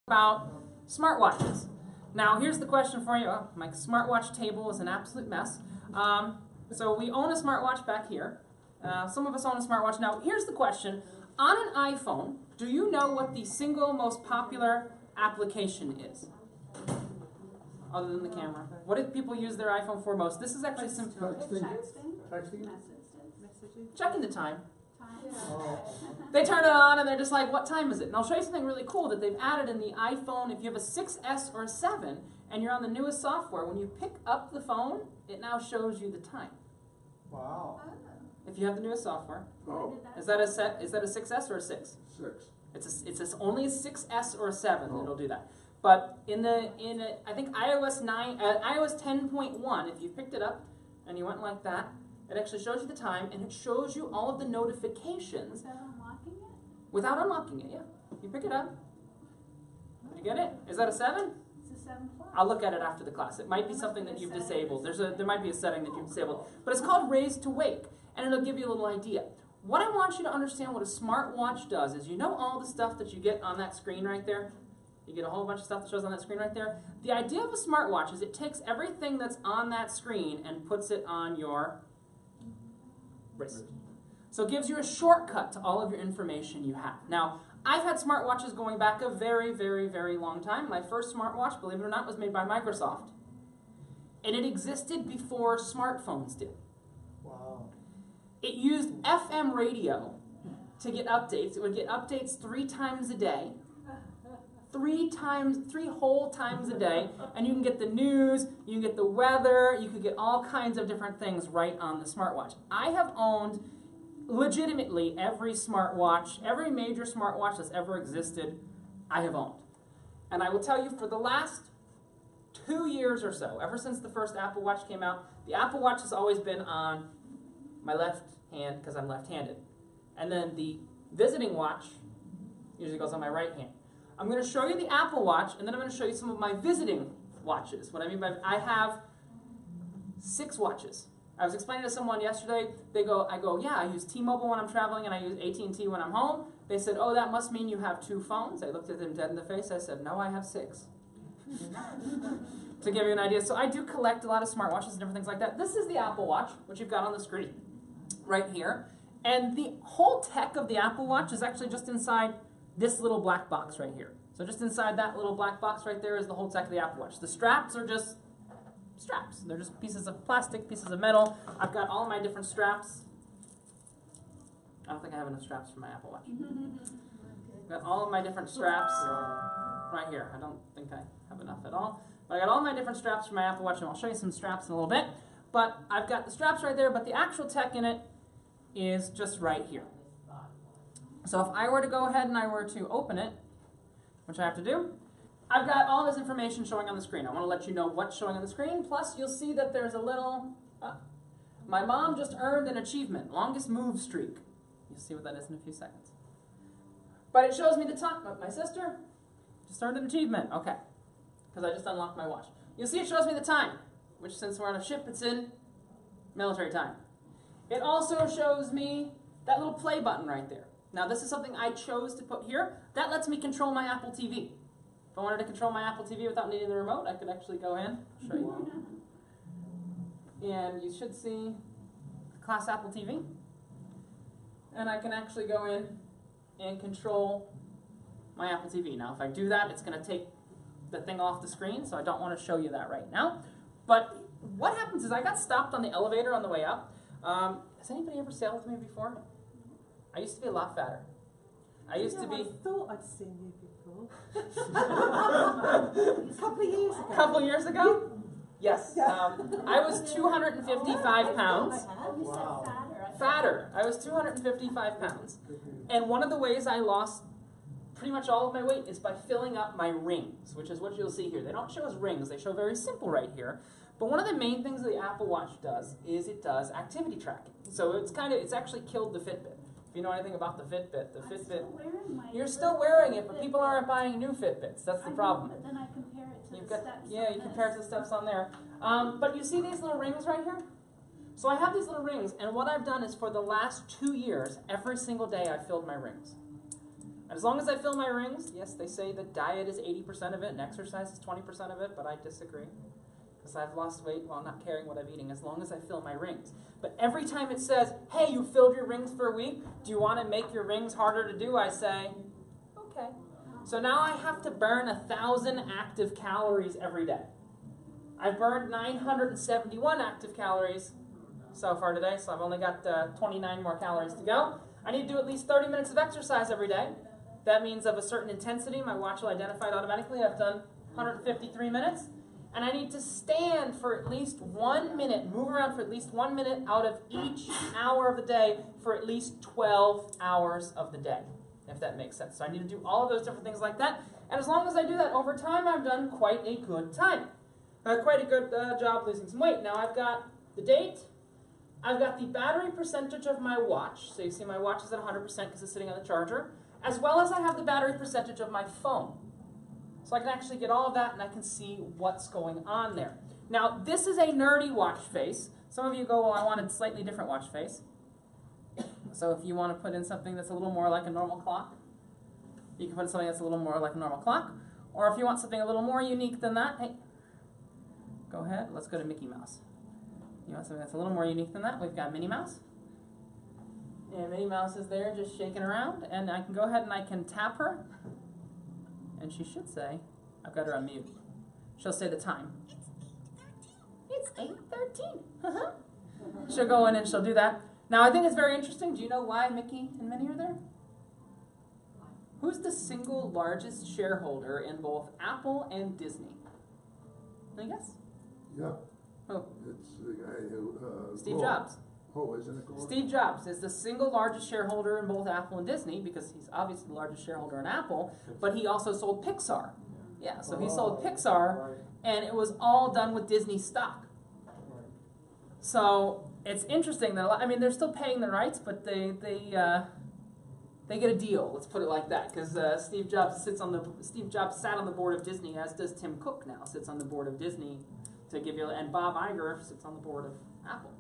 About smartwatches. Now here's the question for you. Oh, my smartwatch table is an absolute mess. So we own a smartwatch back here. Some of us own a smartwatch. Now here's the question. On an iPhone, do you know what the single most popular application is? Other than the camera. What do people use their iPhone for most? This is actually simple. Texting? Checking the time. They turn it on and they're just like, what time is it? And I'll show you something really cool that they've added in the iPhone. If you have a 6S or a 7 and you're on the newest software, when you pick up the phone, it now shows you the time. Wow. If you have the newest software. Oh. Is that a 6S or a 6? 6. It's only a 6S or a 7 that'll do that. But I think iOS 10.1, if you picked it up and you went like that, it actually shows you the time, and it shows you all of the notifications. Without unlocking it? Without unlocking it, yeah. You pick it up. Did you get it? Is that a 7? It's a 7 plus. I'll look at it after the class. It might be something that you've disabled. There might be a setting that you've disabled. But it's called Raise to Wake, and it'll give you a little idea. What I want you to understand what a smartwatch does is, you know all the stuff that you get on that screen right there? You get a whole bunch of stuff that shows on that screen right there. The idea of a smartwatch is it takes everything that's on that screen and puts it on your wrist. So it gives you a shortcut to all of your information you have. Now, I've had smartwatches going back a very, very, very long time. My first smartwatch, believe it or not, was made by Microsoft. And it existed before smartphones did. Wow. It used FM radio to get updates. It would get updates 3 times a day. 3 whole times a day, and you can get the news, you can get the weather, you could get all kinds of different things right on the smartwatch. I have owned legitimately every smartwatch, every major smartwatch that's ever existed, I have owned. And I will tell you, for the last 2 years or so, ever since the first Apple Watch came out, the Apple Watch has always been on my left hand because I'm left-handed. And then the visiting watch usually goes on my right hand. I'm going to show you the Apple Watch, and then I'm going to show you some of my visiting watches. What I mean by I have 6 watches. I was explaining to someone yesterday, I go, yeah, I use T-Mobile when I'm traveling, and I use AT&T when I'm home. They said, oh, that must mean you have 2 phones. I looked at them dead in the face. I said, no, I have 6. To give you an idea. So I do collect a lot of smartwatches and different things like that. This is the Apple Watch, which you've got on the screen right here. And the whole tech of the Apple Watch is actually just inside this little black box right here. So just inside that little black box right there is the whole tech of the Apple Watch. The straps are just straps. They're just pieces of plastic, pieces of metal. I've got all my different straps. I don't think I have enough straps for my Apple Watch. I've got all of my different straps right here. I don't think I have enough at all. But I got all my different straps for my Apple Watch, and I'll show you some straps in a little bit. But I've got the straps right there, but the actual tech in it is just right here. So if I were to go ahead and I were to open it, which I have to do, I've got all this information showing on the screen. I want to let you know what's showing on the screen. Plus, you'll see that there's a little, my mom just earned an achievement, longest move streak. You'll see what that is in a few seconds. But it shows me the time. My sister just earned an achievement. Okay, because I just unlocked my watch. You'll see it shows me the time, which since we're on a ship, it's in military time. It also shows me that little play button right there. Now, this is something I chose to put here. That lets me control my Apple TV. If I wanted to control my Apple TV without needing the remote, I could actually go in, show you. And you should see Class Apple TV. And I can actually go in and control my Apple TV. Now, if I do that, it's going to take the thing off the screen, so I don't want to show you that right now. But what happens is I got stopped on the elevator on the way up. Has anybody ever sailed with me before? I used to be a lot fatter. I used to be... I thought I'd seen you before. A couple of years ago. A couple of years ago? Yes. I was 255 pounds. Wow. Fatter. I was 255 pounds. And one of the ways I lost pretty much all of my weight is by filling up my rings, which is what you'll see here. They don't show as rings. They show very simple right here. But one of the main things the Apple Watch does is it does activity tracking. So it's actually killed the Fitbit. If you know anything about the Fitbit, you're still wearing it, but people aren't buying new Fitbits. That's the problem. But then I compare it to You've the got, steps. yeah, you compare it to the steps on there. But you see these little rings right here? So I have these little rings, and what I've done is for the last 2 years, every single day I've filled my rings. And as long as I fill my rings, yes, they say that diet is 80% of it and exercise is 20% of it, but I disagree. Because I've lost weight while not caring what I'm eating, as long as I fill my rings. But every time it says, hey, you filled your rings for a week, do you want to make your rings harder to do? I say, okay. So now I have to burn 1,000 active calories every day. I've burned 971 active calories so far today, so I've only got 29 more calories to go. I need to do at least 30 minutes of exercise every day. That means of a certain intensity. My watch will identify it automatically. I've done 153 minutes. And I need to stand for at least 1 minute, move around for at least 1 minute out of each hour of the day for at least 12 hours of the day, if that makes sense. So I need to do all of those different things like that. And as long as I do that over time, I've done quite a good time. Quite a good job losing some weight. Now I've got the date. I've got the battery percentage of my watch. So you see my watch is at 100% because it's sitting on the charger. As well as I have the battery percentage of my phone. So I can actually get all of that and I can see what's going on there. Now, this is a nerdy watch face. Some of you go, well, I want a slightly different watch face. So if you want to put in something that's a little more like a normal clock, you can put in something that's a little more like a normal clock. Or if you want something a little more unique than that, hey, go ahead, let's go to Mickey Mouse. You want something that's a little more unique than that? We've got Minnie Mouse. And Minnie Mouse is there just shaking around. And I can go ahead and I can tap her. And she should say, I've got her on mute. She'll say the time. It's 8:13. She'll go in and she'll do that. Now, I think it's very interesting. Do you know why Mickey and Minnie are there? Who's the single largest shareholder in both Apple and Disney? Any guess? Yeah. Who? It's the guy who... Steve Jobs. Oh, isn't it called? Steve Jobs is the single largest shareholder in both Apple and Disney because he's obviously the largest shareholder in Apple, but he also sold Pixar. Yeah, so he sold Pixar, and it was all done with Disney stock. So it's interesting that, I mean, they're still paying the rights, but they get a deal. Let's put it like that, because Steve Jobs sat on the board of Disney, as does Tim Cook now sits on the board of Disney to give you, and Bob Iger sits on the board of Apple,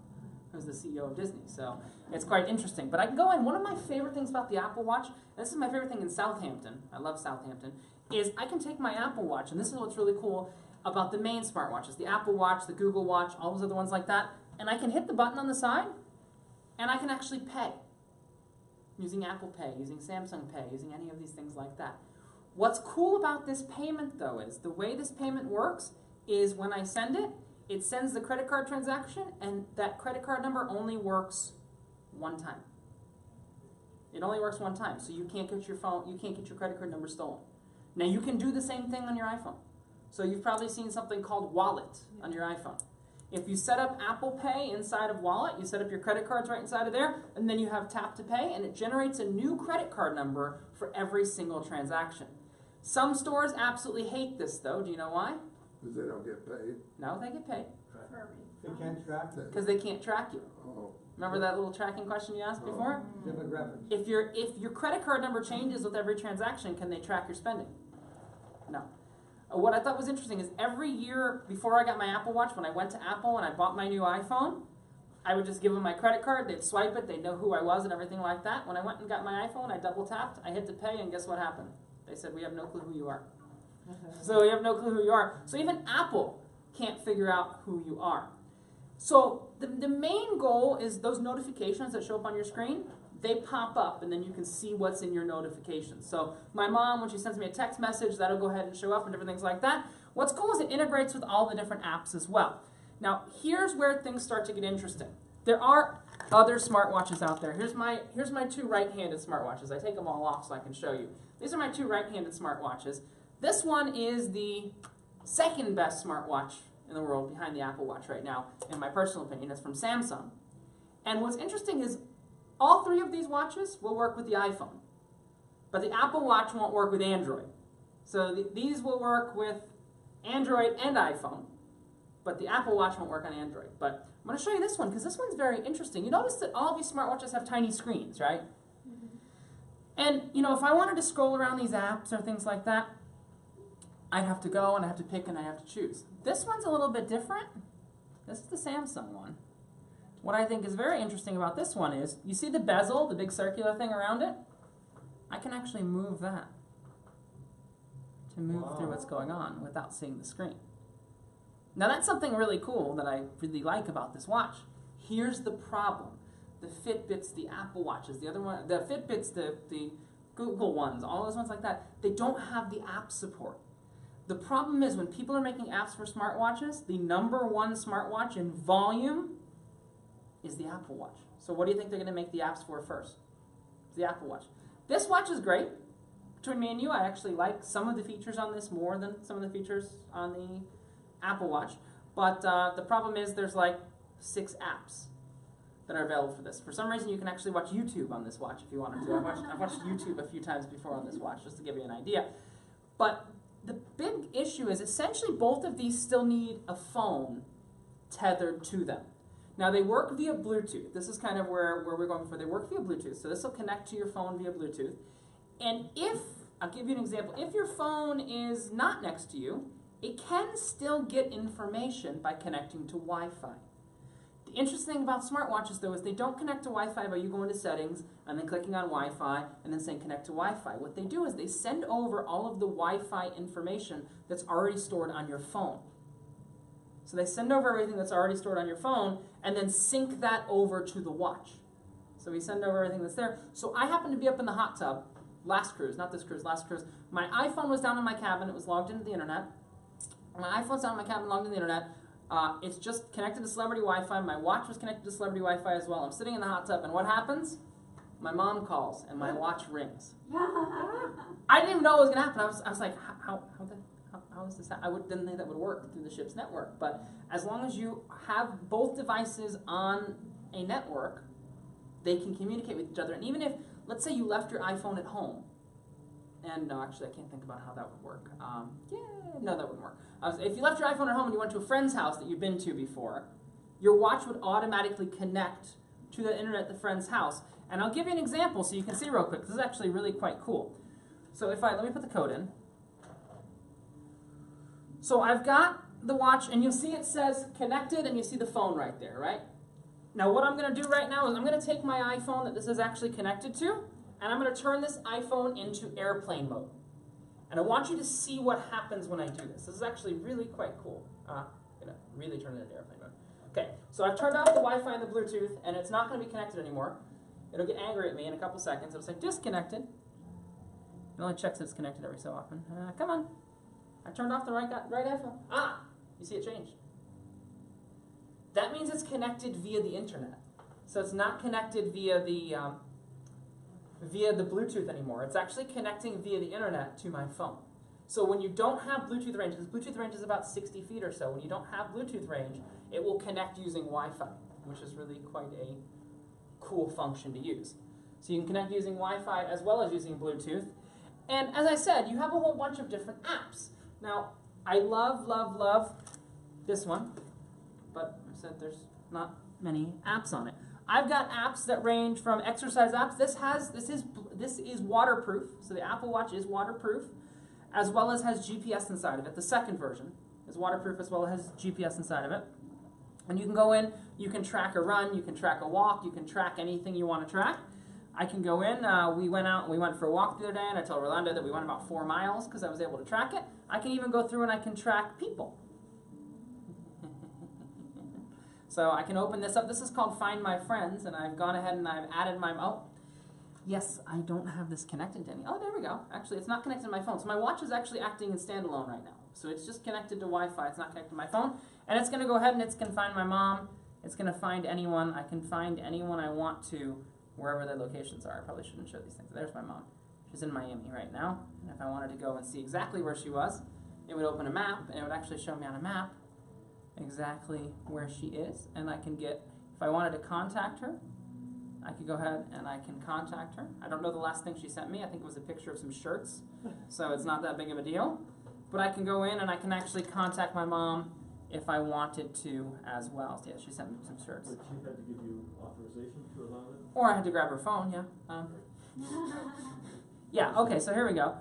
who's the CEO of Disney. So it's quite interesting. But I can go in. One of my favorite things about the Apple Watch, and this is my favorite thing in Southampton, I love Southampton, is I can take my Apple Watch, and this is what's really cool about the main smartwatches, the Apple Watch, the Google Watch, all those other ones like that, and I can hit the button on the side, and I can actually pay using Apple Pay, using Samsung Pay, using any of these things like that. What's cool about this payment, though, is the way this payment works is when I send it, it sends the credit card transaction, and that credit card number only works one time. It only works one time, so you can't get your credit card number stolen. Now, you can do the same thing on your iPhone. So you've probably seen something called Wallet on your iPhone. If you set up Apple Pay inside of Wallet, you set up your credit cards right inside of there, and then you have Tap to Pay, and it generates a new credit card number for every single transaction. Some stores absolutely hate this, though. Do you know why? Because they don't get paid. No, they get paid. They can't track that. Because they can't track you. Oh. Remember that little tracking question you asked before? Demographics. If your credit card number changes with every transaction, can they track your spending? No. What I thought was interesting is every year before I got my Apple Watch, when I went to Apple and I bought my new iPhone, I would just give them my credit card, they'd swipe it, they'd know who I was and everything like that. When I went and got my iPhone, I double tapped, I hit the pay, and guess what happened? They said, we have no clue who you are. So we have no clue who you are. So even Apple can't figure out who you are. So the main goal is those notifications that show up on your screen, they pop up and then you can see what's in your notifications. So my mom, when she sends me a text message, that'll go ahead and show up and different things like that. What's cool is it integrates with all the different apps as well. Now here's where things start to get interesting. There are other smartwatches out there. Here's my two right-handed smartwatches. I take them all off so I can show you. These are my two right-handed smartwatches. This one is the second best smartwatch in the world behind the Apple Watch right now, in my personal opinion. It's from Samsung. And what's interesting is all three of these watches will work with the iPhone, but the Apple Watch won't work with Android. So these will work with Android and iPhone, but the Apple Watch won't work on Android. But I'm going to show you this one because this one's very interesting. You notice that all of these smartwatches have tiny screens, right? And you know, if I wanted to scroll around these apps or things like that, I'd have to go and I have to pick and I have to choose. This one's a little bit different. This is the Samsung one. What I think is very interesting about this one is, you see the bezel, the big circular thing around it? I can actually move that to move through what's going on without seeing the screen. Now that's something really cool that I really like about this watch. Here's the problem. The Fitbits, the Apple Watches, the other one, the Fitbits, the Google ones, all those ones like that, they don't have the app support. The problem is when people are making apps for smartwatches, the number one smartwatch in volume is the Apple Watch. So what do you think they're going to make the apps for first? It's the Apple Watch. This watch is great. Between me and you, I actually like some of the features on this more than some of the features on the Apple Watch. But the problem is there's like 6 apps that are available for this. For some reason, you can actually watch YouTube on this watch if you wanted to. I've watched YouTube a few times before on this watch, just to give you an idea. But the big issue is essentially both of these still need a phone tethered to them. Now they work via Bluetooth. This is kind of where we're going for. They work via Bluetooth. So this will connect to your phone via Bluetooth. And if, I'll give you an example, if your phone is not next to you, it can still get information by connecting to Wi-Fi. The interesting thing about smartwatches, though, is they don't connect to Wi-Fi by you going to settings and then clicking on Wi-Fi and then saying connect to Wi-Fi. What they do is they send over all of the Wi-Fi information that's already stored on your phone. So they send over everything that's already stored on your phone and then sync that over to the watch. So we send over everything that's there. So I happened to be up in the hot tub last cruise, not this cruise, last cruise. My iPhone was down in my cabin. It was logged into the internet. My iPhone's down in my cabin, logged into the internet. It's just connected to celebrity Wi-Fi. My watch was connected to celebrity Wi-Fi as well. I'm sitting in the hot tub, and what happens? My mom calls, and my watch rings. I didn't even know what was going to happen. I was like, how is this? I didn't think that would work through the ship's network. But as long as you have both devices on a network, they can communicate with each other. And even if, let's say you left your iPhone at home, and no, actually I can't think about how that would work. No, that wouldn't work. If you left your iPhone at home and you went to a friend's house that you've been to before, your watch would automatically connect to the internet at the friend's house. And I'll give you an example so you can see real quick. This is actually really quite cool. So let me put the code in. So I've got the watch, and you'll see it says connected, and you see the phone right there, right? Now what I'm going to do right now is I'm going to take my iPhone that this is actually connected to, and I'm going to turn this iPhone into airplane mode. And I want you to see what happens when I do this. This is actually really quite cool. I'm going to really turn it into airplane mode. Okay, so I've turned off the Wi-Fi and the Bluetooth, and it's not going to be connected anymore. It'll get angry at me in a couple seconds. It'll say disconnected. It only checks that it's connected every so often. Come on. I turned off the right iPhone. You see it changed. That means it's connected via the internet. So it's not connected via the Bluetooth anymore. It's actually connecting via the internet to my phone. So when you don't have Bluetooth range, because Bluetooth range is about 60 feet or so, when you don't have Bluetooth range, it will connect using Wi-Fi, which is really quite a cool function to use. So you can connect using Wi-Fi as well as using Bluetooth. And as I said, you have a whole bunch of different apps. Now, I love this one, but I said there's not many apps on it. I've got apps that range from exercise apps. This is waterproof, so the Apple Watch is waterproof, as well as has GPS inside of it. The second version is waterproof as well as has GPS inside of it. And you can go in, you can track a run, you can track a walk, you can track anything you want to track. I can go in, we went for a walk the other day, and I told Rolando that we went about 4 miles because I was able to track it. I can even go through and I can track people. So I can open this up. This is called Find My Friends, and I've gone ahead and I've added yes, I don't have this connected to any. Oh, there we go. Actually, it's not connected to my phone. So my watch is actually acting in standalone right now. So it's just connected to Wi-Fi. It's not connected to my phone. And it's going to go ahead and it's going to find my mom. It's going to find anyone. I can find anyone I want to wherever their locations are. I probably shouldn't show these things. There's my mom. She's in Miami right now. And if I wanted to go and see exactly where she was, it would open a map, and it would actually show me on a map exactly where she is. And I can get, if I wanted to contact her, I could go ahead and I can contact her. I don't know the last thing she sent me. I think it was a picture of some shirts, so it's not that big of a deal. But I can go in and I can actually contact my mom if I wanted to as well. So yeah, she sent me some shirts. But she had to give you authorization to allow it? Or I had to grab her phone, yeah. Yeah, okay, so here we go.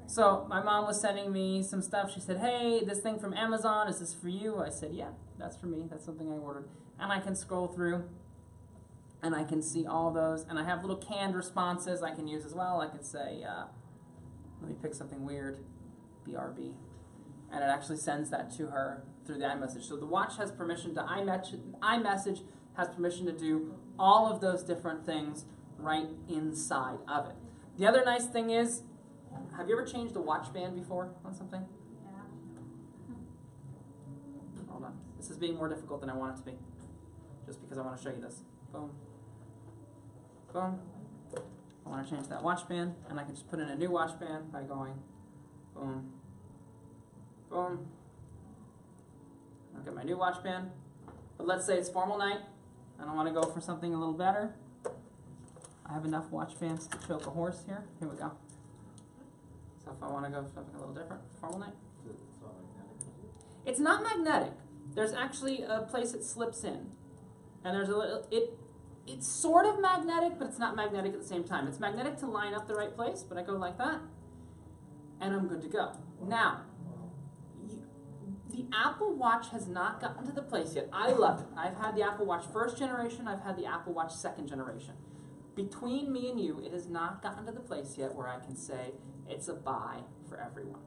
So my mom was sending me some stuff. She said, hey, this thing from Amazon, is this for you? I said, yeah, that's for me. That's something I ordered. And I can scroll through And I can see all those, and I have little canned responses I can use as well. I could say, let me pick something weird, BRB. And it actually sends that to her through the iMessage. So the watch has permission to iMessage has permission to do all of those different things right inside of it. The other nice thing is, have you ever changed a watch band before on something? Yeah. Hold on. This is being more difficult than I want it to be. Just because I want to show you this. Boom. Boom. I want to change that watch band, and I can just put in a new watch band by going boom. Boom. I'll get my new watch band. But let's say it's formal night, and I want to go for something a little better. I have enough watch bands to choke a horse here. Here we go. So if I want to go for something a little different, formal night. It's not magnetic. There's actually a place it slips in. And there's a little, it's sort of magnetic, but it's not magnetic at the same time. It's magnetic to line up the right place, but I go like that, and I'm good to go. Now, the Apple Watch has not gotten to the place yet. I love it. I've had the Apple Watch first generation. I've had the Apple Watch second generation. Between me and you, it has not gotten to the place yet where I can say it's a buy for everyone.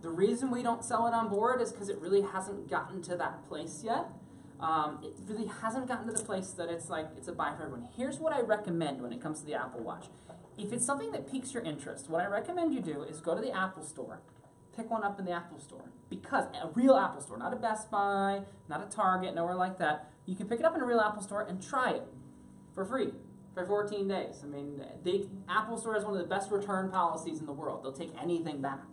The reason we don't sell it on board is because it really hasn't gotten to that place yet. It really hasn't gotten to the place that it's like it's a buy for everyone. Here's what I recommend when it comes to the Apple Watch. If it's something that piques your interest, what I recommend you do is go to the Apple Store. Pick one up in the Apple Store. Because a real Apple Store, not a Best Buy, not a Target, nowhere like that. You can pick it up in a real Apple Store and try it for free for 14 days. I mean, Apple Store has one of the best return policies in the world. They'll take anything back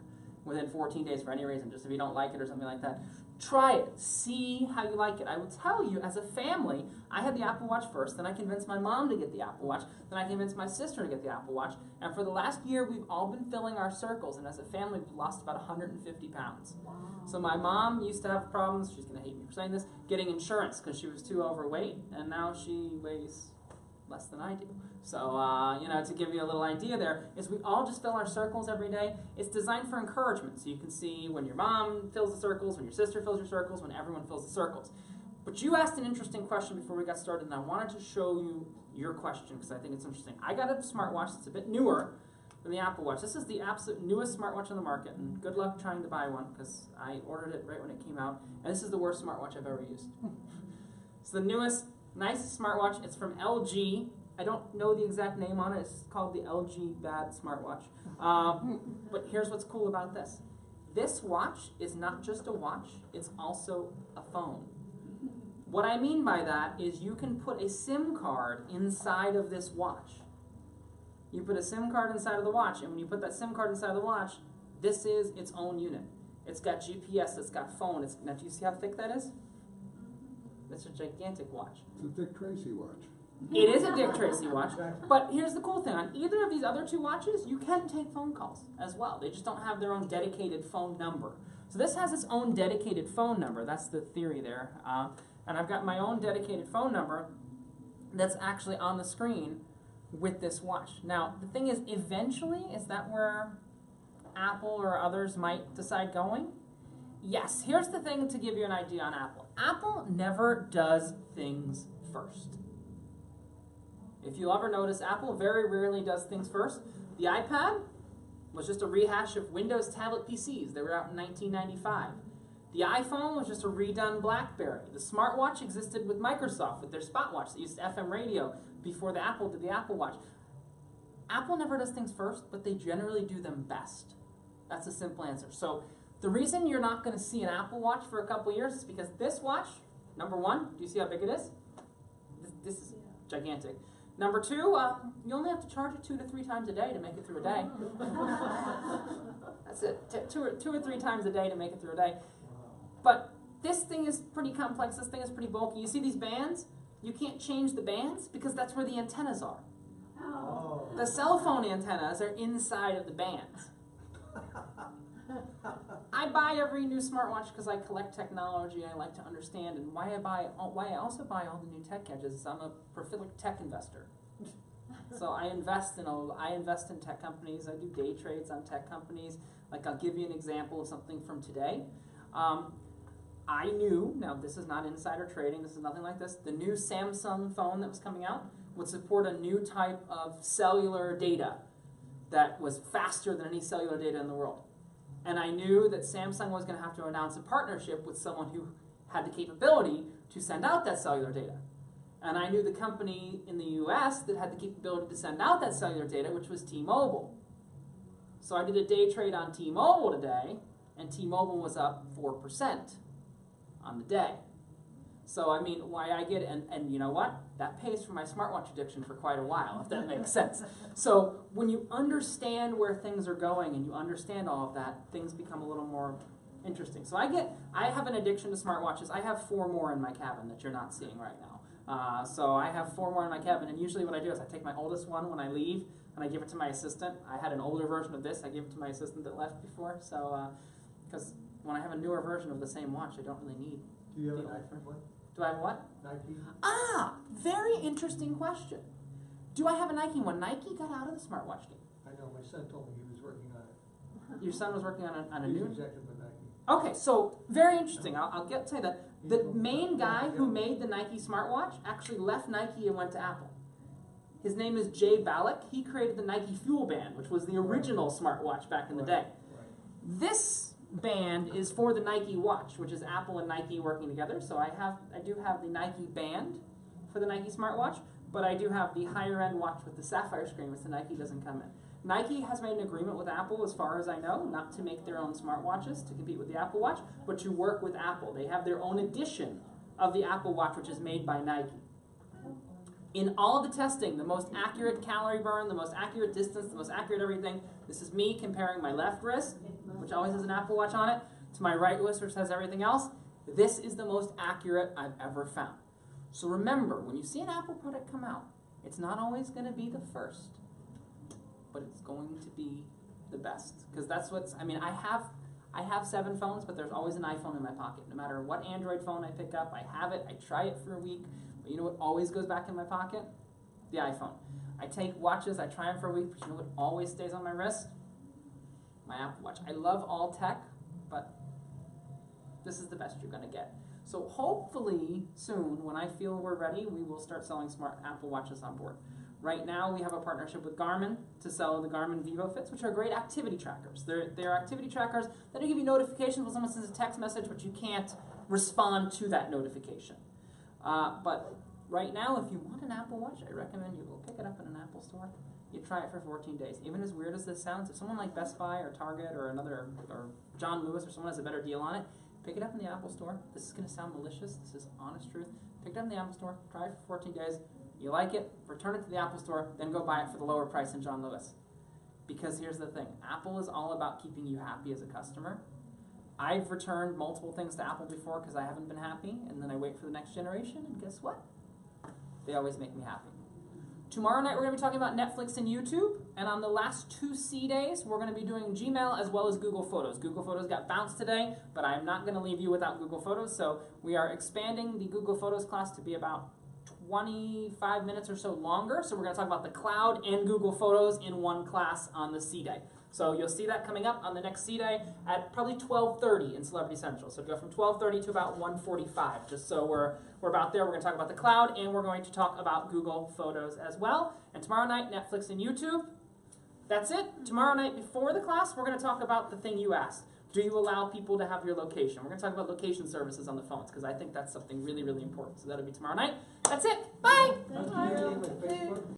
within 14 days for any reason, just if you don't like it or something like that. Try it. See how you like it. I will tell you, as a family, I had the Apple Watch first, then I convinced my mom to get the Apple Watch, then I convinced my sister to get the Apple Watch, and for the last year, we've all been filling our circles, and as a family, we've lost about 150 pounds. Wow. So my mom used to have problems, she's going to hate me for saying this, getting insurance because she was too overweight, and now she weighs less than I do. So, to give you a little idea there, is we all just fill our circles every day. It's designed for encouragement, so you can see when your mom fills the circles, when your sister fills your circles, when everyone fills the circles. But you asked an interesting question before we got started, and I wanted to show you your question because I think it's interesting. I got a smartwatch that's a bit newer than the Apple Watch. This is the absolute newest smartwatch on the market, and good luck trying to buy one because I ordered it right when it came out, and this is the worst smartwatch I've ever used. It's the newest, nice smartwatch. It's from LG. I don't know the exact name on it. It's called the LG Bad Smartwatch. But here's what's cool about this. This watch is not just a watch, it's also a phone. What I mean by that is you can put a SIM card inside of this watch. You put a SIM card inside of the watch, and when you put that SIM card inside of the watch, this is its own unit. It's got GPS, it's got phone. Now, do you see how thick that is? It's a gigantic watch. It's a Dick Tracy watch. It is a Dick Tracy watch, but here's the cool thing. On either of these other two watches, you can take phone calls as well. They just don't have their own dedicated phone number. So this has its own dedicated phone number. That's the theory there. And I've got my own dedicated phone number that's actually on the screen with this watch. Now, the thing is, eventually, is that where Apple or others might decide going? Yes. Here's the thing to give you an idea on Apple. Apple never does things first. If you'll ever notice, Apple very rarely does things first. The iPad was just a rehash of Windows tablet PCs. They were out in 1995. The iPhone was just a redone BlackBerry. The smartwatch existed with Microsoft with their Spotwatch that used FM radio before the Apple did the Apple Watch. Apple never does things first, but they generally do them best. That's a simple answer. So the reason you're not going to see an Apple Watch for a couple years is because this watch, number one, do you see how big it is? This is gigantic. Number two, you only have to charge it 2 to 3 times a day to make it through a day. That's it, two or three times a day to make it through a day. But this thing is pretty complex, this thing is pretty bulky. You see these bands? You can't change the bands because that's where the antennas are. Oh. The cell phone antennas are inside of the bands. I buy every new smartwatch because I collect technology, I like to understand, and why I also buy all the new tech gadgets is I'm a prolific tech investor. So I invest in tech companies, I do day trades on tech companies. Like I'll give you an example of something from today. I knew, now this is not insider trading, this is nothing like this, the new Samsung phone that was coming out would support a new type of cellular data that was faster than any cellular data in the world. And I knew that Samsung was going to have to announce a partnership with someone who had the capability to send out that cellular data. And I knew the company in the US that had the capability to send out that cellular data, which was T-Mobile. So I did a day trade on T-Mobile today, and T-Mobile was up 4% on the day. So I mean, why I get it, and you know what? That pays for my smartwatch addiction for quite a while, if that makes sense. So when you understand where things are going and you understand all of that, things become a little more interesting. So I have an addiction to smartwatches. I have 4 more in my cabin that you're not seeing right now. So I have 4 more in my cabin, and usually what I do is I take my oldest one when I leave, and I give it to my assistant. I had an older version of this. I gave it to my assistant that left before. So because when I have a newer version of the same watch, I don't really need. Do you have a Nike one? Do I have what? Nike? Ah, very interesting question. Do I have a Nike one? Nike got out of the smartwatch game. I know, my son told me he was working on it. Your son was working on a He's new. executive with Nike. Okay, so very interesting. I'll get to that. The main guy who made the Nike smartwatch actually left Nike and went to Apple. His name is Jay Ballack. He created the Nike Fuel Band, which was the original smartwatch back in the day. Right. This band is for the Nike watch, which is Apple and Nike working together. So I do have the Nike band for the Nike smartwatch, but I do have the higher end watch with the sapphire screen, which the Nike doesn't come in. Nike has made an agreement with Apple, as far as I know, not to make their own smartwatches to compete with the Apple Watch, but to work with Apple. They have their own edition of the Apple Watch, which is made by Nike. In all of the testing, the most accurate calorie burn, the most accurate distance, the most accurate everything, this is me comparing my left wrist, which always has an Apple Watch on it, to my right wrist, which has everything else. This is the most accurate I've ever found. So remember, when you see an Apple product come out, it's not always going to be the first, but it's going to be the best. Because that's what's, I mean, I have 7 phones, but there's always an iPhone in my pocket. No matter what Android phone I pick up, I have it, I try it for a week, but you know what always goes back in my pocket? The iPhone. I take watches, I try them for a week, but you know what always stays on my wrist? My Apple Watch. I love all tech, but this is the best you're going to get. So hopefully soon, when I feel we're ready, we will start selling smart Apple Watches on board. Right now, we have a partnership with Garmin to sell the Garmin VivoFits, which are great activity trackers. They're activity trackers that give you notifications when someone sends a text message, but you can't respond to that notification. But right now, if you want an Apple Watch, I recommend you go pick it up in an Apple store. You try it for 14 days. Even as weird as this sounds, if someone like Best Buy or Target or or John Lewis or someone has a better deal on it, pick it up in the Apple store. This is going to sound malicious. This is honest truth. Pick it up in the Apple store. Try it for 14 days. You like it, return it to the Apple store, then go buy it for the lower price than John Lewis. Because here's the thing. Apple is all about keeping you happy as a customer. I've returned multiple things to Apple before because I haven't been happy, and then I wait for the next generation, and guess what? They always make me happy. Tomorrow night we're going to be talking about Netflix and YouTube, and on the last 2 C days we're going to be doing Gmail as well as Google Photos. Google Photos got bounced today, but I'm not going to leave you without Google Photos, so we are expanding the Google Photos class to be about 25 minutes or so longer, so we're going to talk about the cloud and Google Photos in one class on the C Day. So you'll see that coming up on the next C Day at probably 12:30 in Celebrity Central. So go from 12:30 to about 1:45, just so we're about there. We're going to talk about the cloud, and we're going to talk about Google Photos as well. And tomorrow night, Netflix and YouTube. That's it. Tomorrow night before the class, we're going to talk about the thing you asked. Do you allow people to have your location? We're going to talk about location services on the phones, because I think that's something really, really important. So that'll be tomorrow night. That's it. Bye. Nike, Facebook?